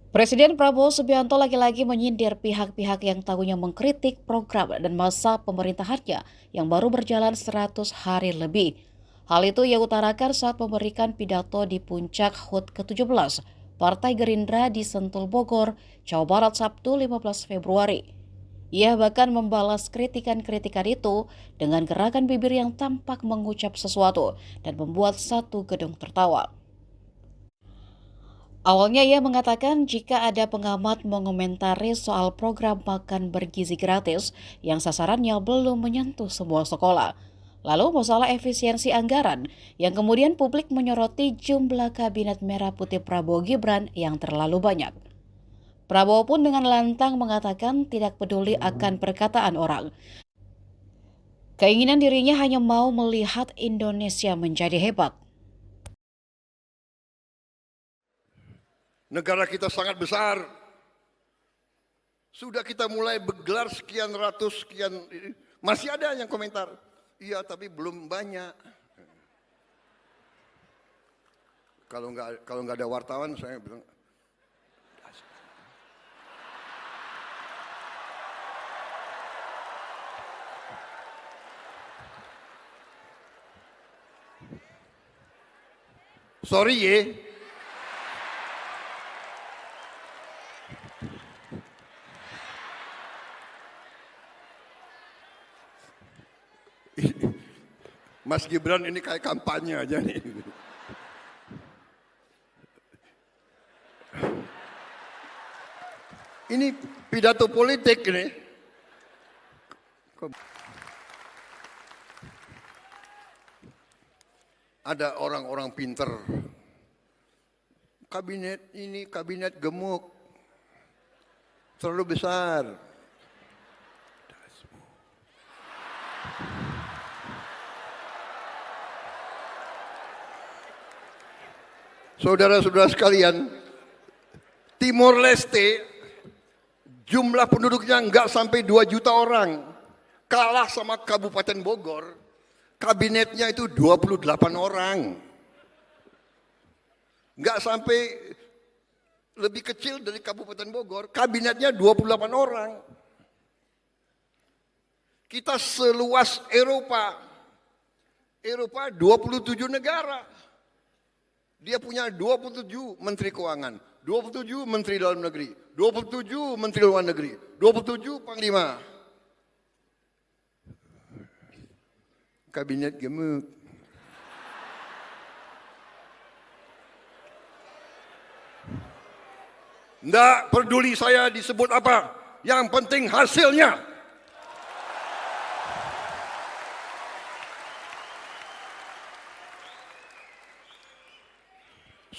Presiden Prabowo Subianto lagi-lagi menyindir pihak-pihak yang tahunya mengkritik program dan masa pemerintahannya yang baru berjalan 100 hari lebih. Hal itu ia utarakan saat memberikan pidato di puncak HUT ke-17 Partai Gerindra di Sentul Bogor, Jawa Barat Sabtu 15 Februari. Ia bahkan membalas kritikan-kritikan itu dengan gerakan bibir yang tampak mengucap sesuatu dan membuat satu gedung tertawa. Awalnya ia mengatakan jika ada pengamat mengomentari soal program makan bergizi gratis yang sasarannya belum menyentuh semua sekolah. Lalu masalah efisiensi anggaran yang kemudian publik menyoroti jumlah kabinet merah putih Prabowo Gibran yang terlalu banyak. Prabowo pun dengan lantang mengatakan tidak peduli akan perkataan orang. Keinginan dirinya hanya mau melihat Indonesia menjadi hebat. Negara kita sangat besar. Sudah kita mulai bergelar sekian ratus, sekian. Masih ada yang komentar. Iya, tapi belum banyak. Kalau nggak ada wartawan, saya bilang. Sorry ya. Mas Gibran ini kayak kampanye aja nih. Ini pidato politik ini. Ada orang-orang pinter. Kabinet ini kabinet gemuk. Terlalu besar. Saudara-saudara sekalian, Timor Leste jumlah penduduknya nggak sampai 2 juta orang. Kalah sama Kabupaten Bogor, kabinetnya itu 28 orang. Nggak sampai, lebih kecil dari Kabupaten Bogor, kabinetnya 28 orang. Kita seluas Eropa. Eropa 27 negara. Dia punya 27 menteri keuangan, 27 menteri dalam negeri, 27 menteri luar negeri, 27 panglima. Kabinet gemuk. Nggak peduli saya disebut apa, yang penting hasilnya.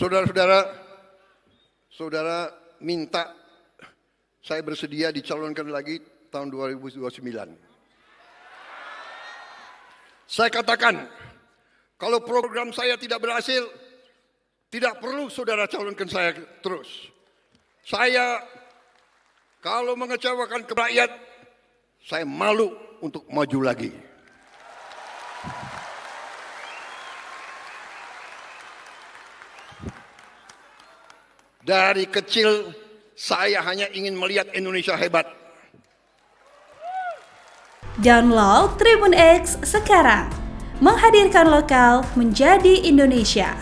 Saudara-saudara, saudara minta saya bersedia dicalonkan lagi tahun 2029. Saya katakan, kalau program saya tidak berhasil, tidak perlu saudara calonkan saya terus. Saya kalau mengecewakan rakyat, saya malu untuk maju lagi. Dari kecil saya hanya ingin melihat Indonesia hebat. Download Tribun X sekarang, menghadirkan lokal menjadi Indonesia.